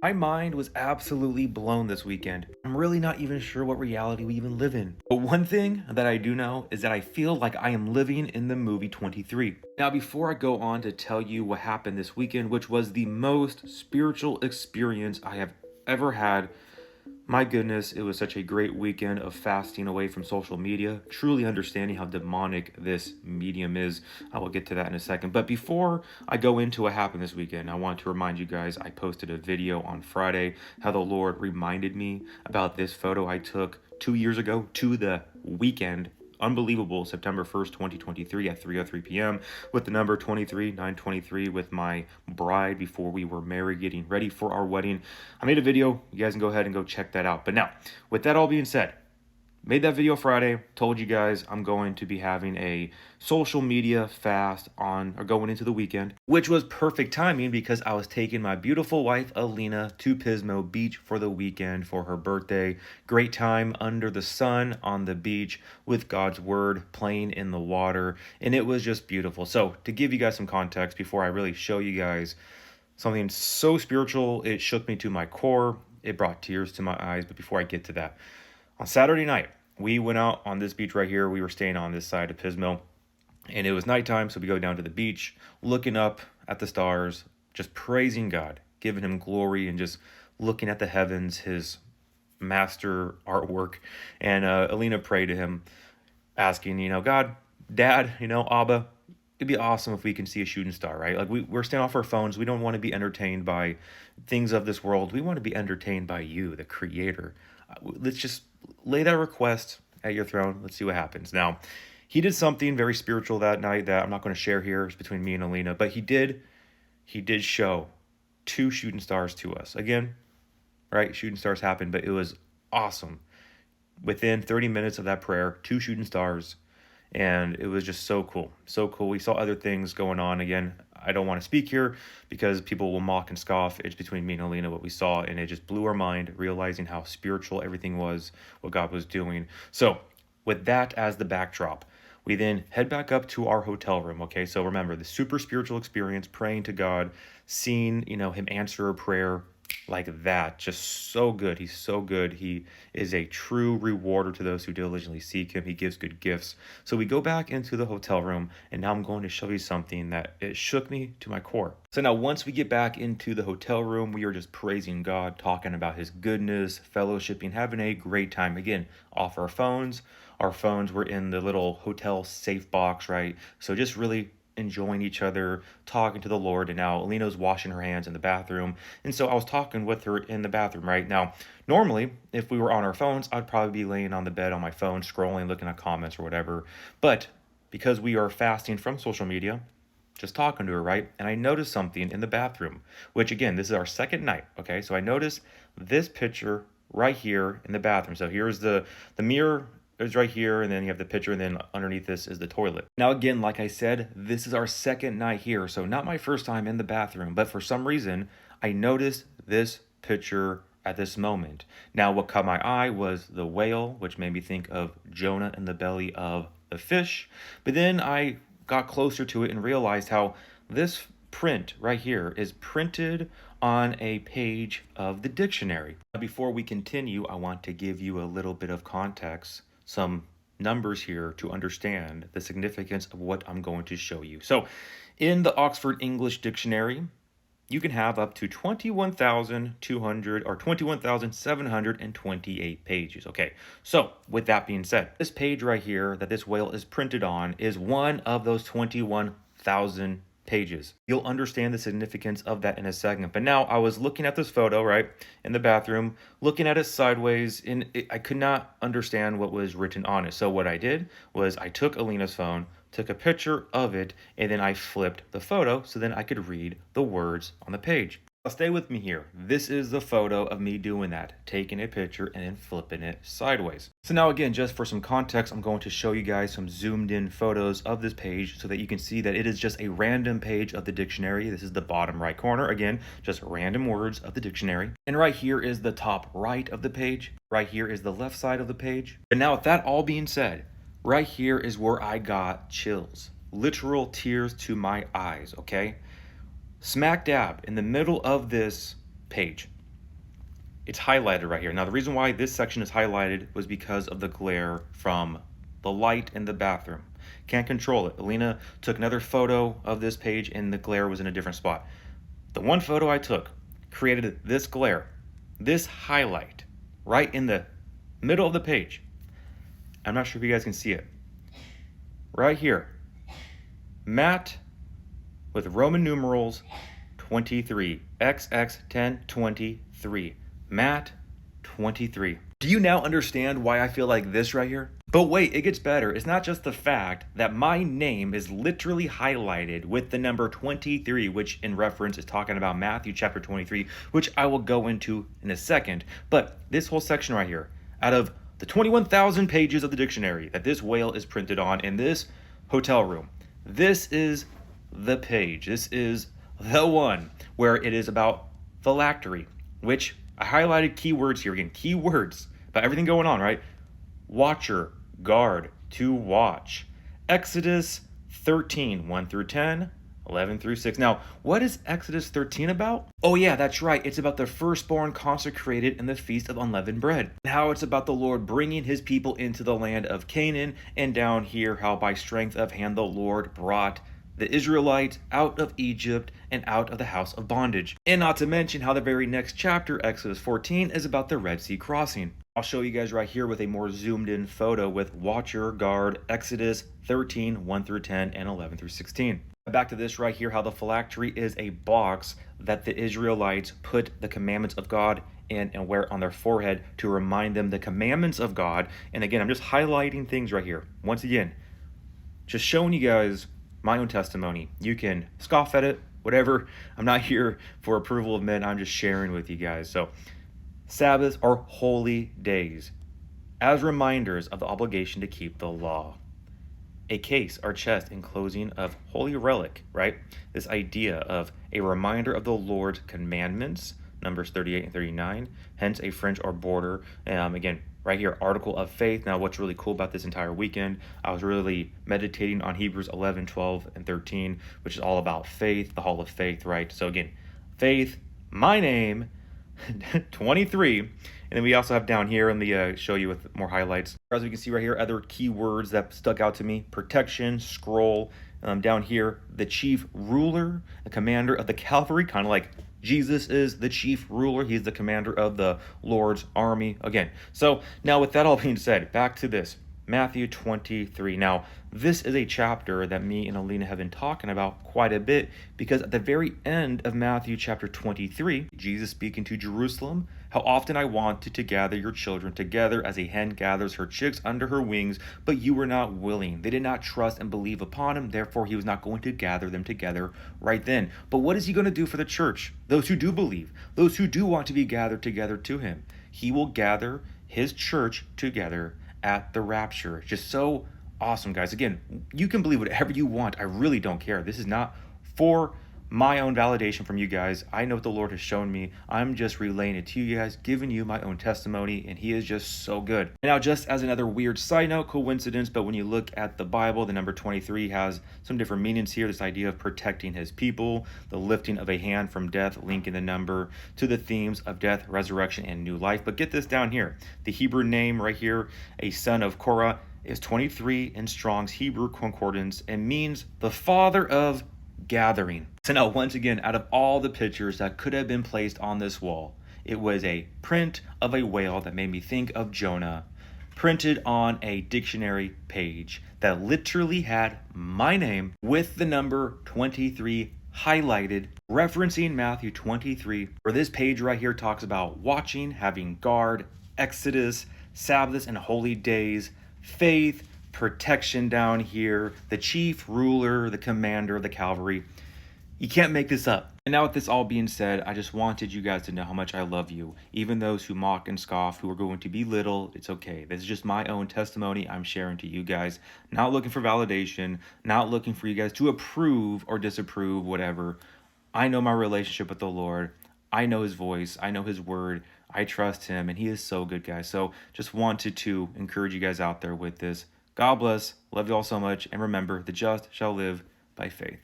My mind was absolutely blown this weekend. I'm really not even sure what reality we even live in. But one thing that I do know is that I feel like I am living in the movie 23. Now, before I go on to tell you what happened this weekend, which was the most spiritual experience I have ever had, my goodness, it was such a great weekend of fasting away from social media, truly understanding how demonic this medium is. I will get to that in a second. But before I go into what happened this weekend, I want to remind you guys I posted a video on Friday how the Lord reminded me about this photo I took 2 years ago to the weekend. Unbelievable, September 1st, 2023 at 3:03 p.m. with the number 23 923 with my bride before we were married, getting ready for our wedding. I made a video. You guys can go ahead and go check that out. But now, with that all being said, made that video Friday, told you guys I'm going to be having a social media fast on or going into the weekend, which was perfect timing because I was taking my beautiful wife Alina to Pismo Beach for the weekend for her birthday. Great time under the sun on the beach with God's word playing in the water, and it was just beautiful. So, to give you guys some context before I really show you guys something so spiritual, it shook me to my core. It brought tears to my eyes, but before I get to that, on Saturday night, we went out on this beach right here. We were staying on this side of Pismo, and it was nighttime, so we go down to the beach, looking up at the stars, just praising God, giving him glory, and just looking at the heavens, his master artwork. And Alina prayed to him, asking, God, Dad, Abba, it'd be awesome if we can see a shooting star, right? Like we're staying off our phones. We don't want to be entertained by things of this world. We want to be entertained by you, the creator. Let's just lay that request at your throne. Let's see what happens. Now, he did something very spiritual that night that I'm not going to share here. It's between me and Alina, but he did show two shooting stars to us. Again, right? Shooting stars happen, but it was awesome. Within 30 minutes of that prayer, two shooting stars, and it was just so cool. So cool. We saw other things going on. Again, I don't want to speak here because people will mock and scoff. It's between me and Alina what we saw, and it just blew our mind, realizing how spiritual everything was, what God was doing. So, with that as the backdrop, we then head back up to our hotel room. Okay, so remember the super spiritual experience, praying to God, seeing him answer a prayer like that, just so good. He's so good. He is a true rewarder to those who diligently seek him. He gives good gifts. So we go back into the hotel room, and now I'm going to show you something that it shook me to my core. So now once we get back into the hotel room, we are just praising God, talking about his goodness, fellowshipping, having a great time. Again, off our phones. Our phones were in the little hotel safe box, right? So just really enjoying each other, talking to the Lord. And now Alina's washing her hands in the bathroom. And so I was talking with her in the bathroom, right? Now, normally, if we were on our phones, I'd probably be laying on the bed on my phone, scrolling, looking at comments or whatever. But because we are fasting from social media, just talking to her, right? And I noticed something in the bathroom, which again, this is our second night, okay? So I noticed this picture right here in the bathroom. So here's the mirror is right here, and then you have the picture, and then underneath this is the toilet. Now, again, like I said, this is our second night here, so not my first time in the bathroom, but for some reason, I noticed this picture at this moment. Now, what caught my eye was the whale, which made me think of Jonah in the belly of the fish, but then I got closer to it and realized how this print right here is printed on a page of the dictionary. Before we continue, I want to give you a little bit of context, some numbers here to understand the significance of what I'm going to show you. So, in the Oxford English Dictionary, you can have up to 21,200 or 21,728 pages. Okay, so with that being said, this page right here that this whale is printed on is one of those 21,000 pages. You'll understand the significance of that in a second. But now I was looking at this photo, right, in the bathroom, looking at it sideways, and I could not understand what was written on it. So what I did was I took Alina's phone, took a picture of it, and then I flipped the photo so then I could read the words on the page. Now stay with me here. This is the photo of me doing that, taking a picture and then flipping it sideways. So now again, just for some context, I'm going to show you guys some zoomed in photos of this page so that you can see that it is just a random page of the dictionary. This is the bottom right corner. Again, just random words of the dictionary. And right here is the top right of the page. Right here is the left side of the page. And now with that all being said, right here is where I got chills. Literal tears to my eyes, okay? Smack dab in the middle of this page, It's highlighted right here. Now, the reason why this section is highlighted was because of the glare from the light in the bathroom. Can't control it. Alina took another photo of this page and the glare was in a different spot. The one photo I took created this glare, this highlight, right in the middle of the page. I'm not sure if you guys can see it. Right here. Matt with Roman numerals 23. XX1023. Matt 23. Do you now understand why I feel like this right here? But wait, it gets better. It's not just the fact that my name is literally highlighted with the number 23, which in reference is talking about Matthew chapter 23, which I will go into in a second. But this whole section right here, out of the 21,000 pages of the dictionary that this whale is printed on in this hotel room, this is the page. This is the one where it is about phylactery, which I highlighted keywords here again. Keywords about everything going on, right? Watcher, guard, to watch. Exodus 13, 1 through 10, 11 through 6. Now, what is Exodus 13 about? Oh yeah, that's right. It's about the firstborn consecrated in the Feast of Unleavened Bread. How it's about the Lord bringing his people into the land of Canaan, and down here how by strength of hand the Lord brought the Israelites out of Egypt and out of the house of bondage. And not to mention how the very next chapter, Exodus 14, is about the Red Sea crossing. I'll show you guys right here with a more zoomed in photo with watcher, guard, Exodus 13, 1 through 10, and 11 through 16. Back to this right here, how the phylactery is a box that the Israelites put the commandments of God in and wear on their forehead to remind them the commandments of God. And again, I'm just highlighting things right here. Once again, just showing you guys my own testimony. You can scoff at it, whatever. I'm not here for approval of men. I'm just sharing with you guys. So Sabbaths are holy days as reminders of the obligation to keep the law. A case or chest enclosing of holy relic, right? This idea of a reminder of the Lord's commandments, Numbers 38 and 39, hence a fringe or border. Again, right here, article of faith. Now, what's really cool about this entire weekend, I was really meditating on Hebrews 11, 12, and 13, which is all about faith, the hall of faith, right? So again, faith, my name, 23. And then we also have down here, let me show you with more highlights. As we can see right here, other keywords that stuck out to me: protection, scroll. Down here, the chief ruler, the commander of the cavalry, kind of like Jesus is the chief ruler. He's the commander of the Lord's army. Again, so now with that all being said, back to this. Matthew 23. Now, this is a chapter that me and Alina have been talking about quite a bit, because at the very end of Matthew chapter 23, Jesus speaking to Jerusalem, how often I wanted to gather your children together as a hen gathers her chicks under her wings, but you were not willing. They did not trust and believe upon him, therefore he was not going to gather them together right then. But what is he going to do for the church? Those who do believe, those who do want to be gathered together to him. He will gather his church together at the rapture. It's just so awesome, guys. Again, you can believe whatever you want. I really don't care. This is not for my own validation from you guys. I know what the Lord has shown me. I'm just relaying it to you guys, giving you my own testimony, and he is just so good. And now, just as another weird side note, coincidence, but when you look at the Bible, the number 23 has some different meanings here. This idea of protecting his people, the lifting of a hand from death, linking the number to the themes of death, resurrection, and new life. But get this down here. The Hebrew name right here, a son of Korah, is 23 in Strong's Hebrew Concordance and means the father of gathering. So now, once again, out of all the pictures that could have been placed on this wall, it was a print of a whale that made me think of Jonah, printed on a dictionary page that literally had my name with the number 23 highlighted, referencing Matthew 23, where this page right here talks about watching, having guard, Exodus, Sabbaths and holy days, faith, protection down here, the chief ruler, the commander of the cavalry. You can't make this up. And now with this all being said, I just wanted you guys to know how much I love you. Even those who mock and scoff, who are going to belittle, it's okay. This is just my own testimony I'm sharing to you guys. Not looking for validation, not looking for you guys to approve or disapprove, whatever. I know my relationship with the Lord. I know his voice. I know his word. I trust him, and he is so good, guys. So just wanted to encourage you guys out there with this. God bless. Love you all so much. And remember, the just shall live by faith.